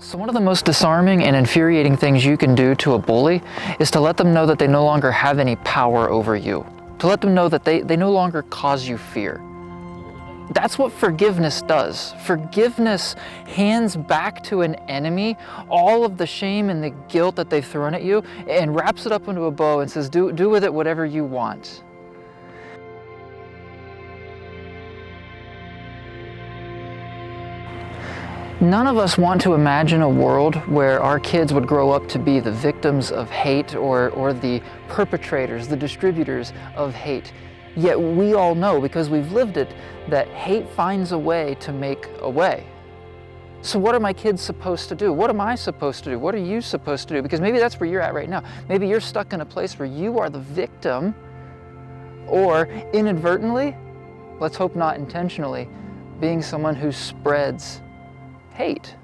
So one of the most disarming and infuriating things you can do to a bully is to let them know that they no longer have any power over you. To let them know that they no longer cause you fear. That's what forgiveness does. Forgiveness hands back to an enemy all of the shame and the guilt that they've thrown at you and wraps it up into a bow and says, do with it whatever you want. None of us want to imagine a world where our kids would grow up to be the victims of hate or the perpetrators, the distributors of hate. Yet we all know, because we've lived it, that hate finds a way to make a way. So what are my kids supposed to do? What am I supposed to do? What are you supposed to do? Because maybe that's where you're at right now. Maybe you're stuck in a place where you are the victim, or inadvertently, let's hope not intentionally, being someone who spreads hate.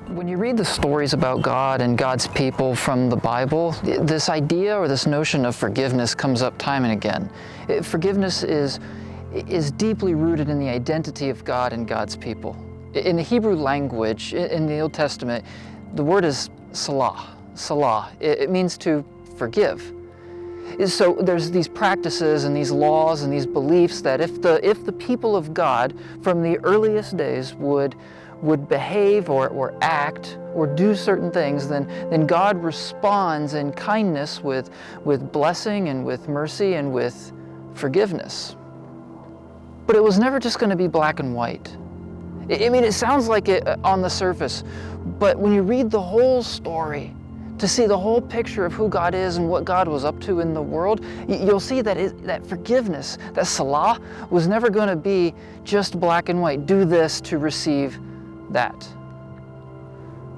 When you read the stories about God and God's people from the Bible, this idea or this notion of forgiveness comes up time and again. Forgiveness is deeply rooted in the identity of God and God's people. In the Hebrew language, in the Old Testament, the word is Salah. Salah. It means to forgive. So there's these practices and these laws and these beliefs that if the people of God from the earliest days would behave or act or do certain things, then God responds in kindness with blessing and with mercy and with forgiveness. But it was never just going to be black and white. I mean, it sounds like it on the surface, but when you read the whole story, to see the whole picture of who God is and what God was up to in the world, you'll see that forgiveness, that Salah, was never going to be just black and white. Do this to receive that.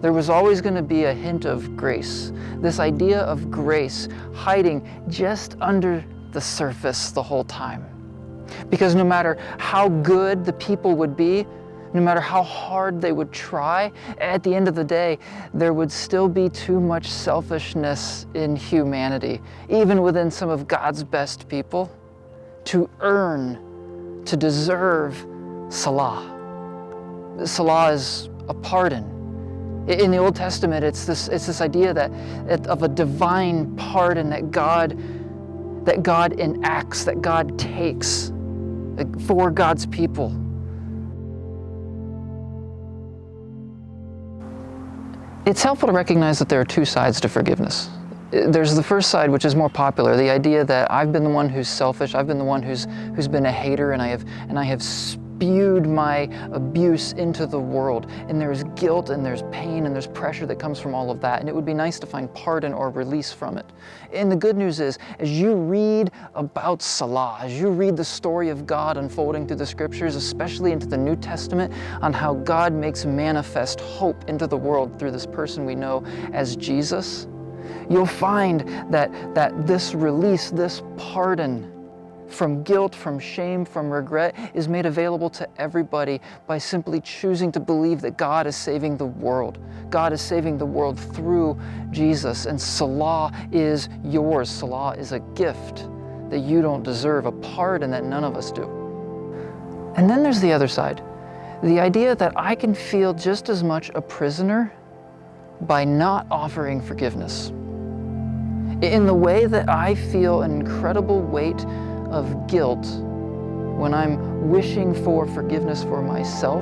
There was always going to be a hint of grace. This idea of grace hiding just under the surface the whole time. Because no matter how good the people would be, no matter how hard they would try, at the end of the day, there would still be too much selfishness in humanity, even within some of God's best people, to earn, to deserve Salah. Salah is a pardon. In the Old Testament, it's this idea of a divine pardon that God enacts, that God takes for God's people. It's helpful to recognize that there are two sides to forgiveness. There's the first side, which is more popular, the idea that I've been the one who's selfish, I've been the one who's been a hater, and I have spewed my abuse into the world. And there's guilt and there's pain and there's pressure that comes from all of that. And it would be nice to find pardon or release from it. And the good news is, as you read about Salah, as you read the story of God unfolding through the scriptures, especially into the New Testament, on how God makes manifest hope into the world through this person we know as Jesus, you'll find that this release, this pardon from guilt, from shame, from regret is made available to everybody by simply choosing to believe that God is saving the world. God is saving the world through Jesus, and Salah is yours. Salah is a gift that you don't deserve, a pardon that none of us do. And then there's the other side, the idea that I can feel just as much a prisoner by not offering forgiveness. In the way that I feel an incredible weight of guilt when I'm wishing for forgiveness for myself,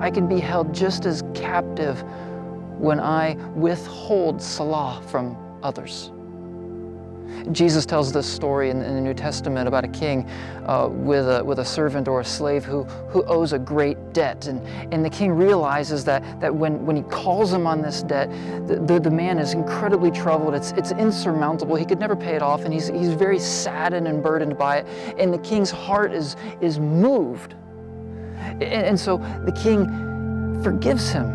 I can be held just as captive when I withhold Salah from others. Jesus tells this story in the New Testament about a king with a servant or a slave who owes a great debt. And the king realizes that when he calls him on this debt, the man is incredibly troubled. It's insurmountable. He could never pay it off, and he's very saddened and burdened by it. And the king's heart is moved. And so the king forgives him,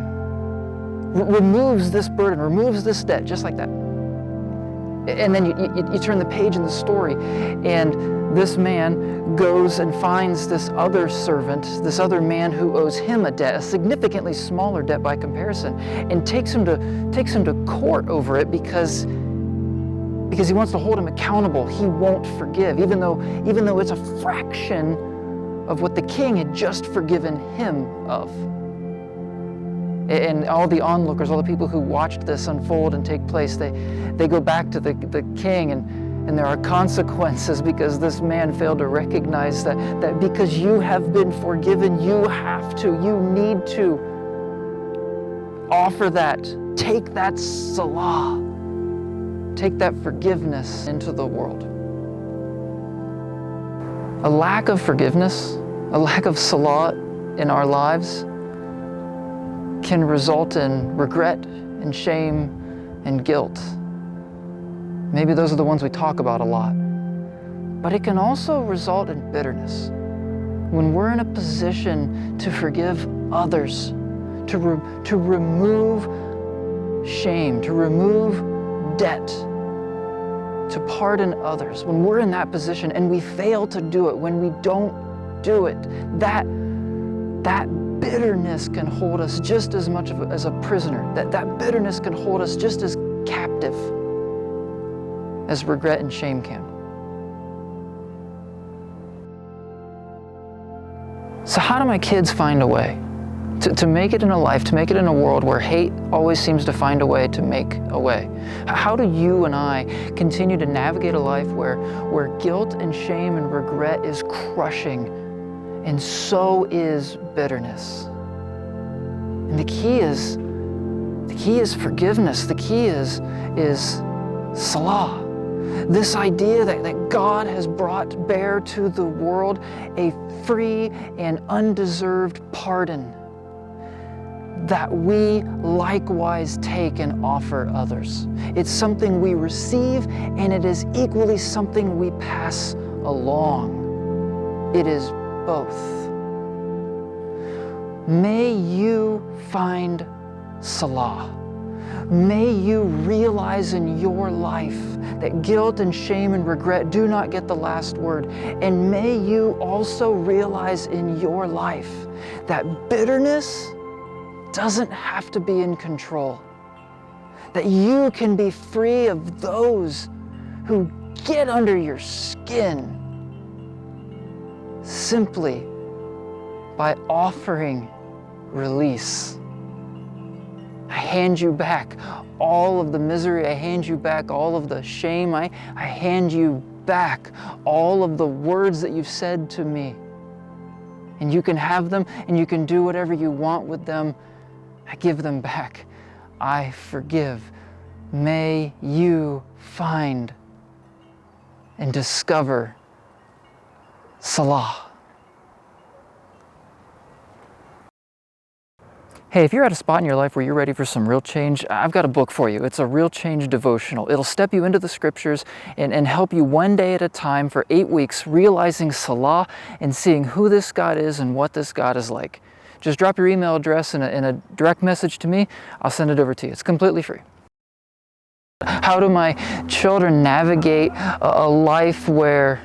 removes this burden, removes this debt, just like that. And then you turn the page in the story, and this man goes and finds this other servant, this other man who owes him a debt, a significantly smaller debt by comparison, and takes him to court over it because he wants to hold him accountable. He won't forgive, even though it's a fraction of what the king had just forgiven him of. And all the onlookers, all the people who watched this unfold and take place, they go back to the king, and there are consequences because this man failed to recognize that because you have been forgiven, you need to offer that, take that Salah, take that forgiveness into the world. A lack of forgiveness, a lack of Salah in our lives can result in regret and shame and guilt. Maybe those are the ones we talk about a lot. But it can also result in bitterness. When we're in a position to forgive others, to remove shame, to remove debt, to pardon others, when we're in that position and we fail to do it, when we don't do it, that bitterness can hold us just as much as a prisoner. That bitterness can hold us just as captive as regret and shame can. So how do my kids find a way to make it in a life, to make it in a world where hate always seems to find a way to make a way? How do you and I continue to navigate a life where guilt and shame and regret is crushing, and so is bitterness? And the key is forgiveness. The key is Salah. This idea that God has brought bear to the world a free and undeserved pardon that we likewise take and offer others. It's something we receive, and it is equally something we pass along. It is both. May you find Salah. May you realize in your life that guilt and shame and regret do not get the last word. And may you also realize in your life that bitterness doesn't have to be in control. That you can be free of those who get under your skin simply by offering release. I hand you back all of the misery. I hand you back all of the shame. I hand you back all of the words that you've said to me. And you can have them, and you can do whatever you want with them. I give them back. I forgive. May you find and discover Salah. Hey, if you're at a spot in your life where you're ready for some real change, I've got a book for you. It's a Real Change devotional. It'll step you into the scriptures and help you one day at a time for 8 weeks, realizing Salah and seeing who this God is and what this God is like. Just drop your email address in a direct message to me. I'll send it over to you. It's completely free. How do my children navigate a life where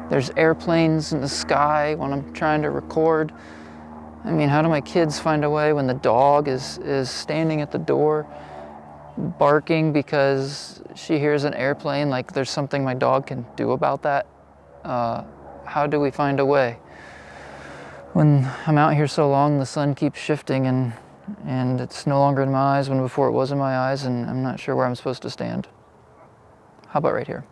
there's airplanes in the sky when I'm trying to record? I mean, how do my kids find a way when the dog is standing at the door barking because she hears an airplane? Like there's something my dog can do about that? How do we find a way? When I'm out here so long, the sun keeps shifting and it's no longer in my eyes when before it was in my eyes, and I'm not sure where I'm supposed to stand. How about right here?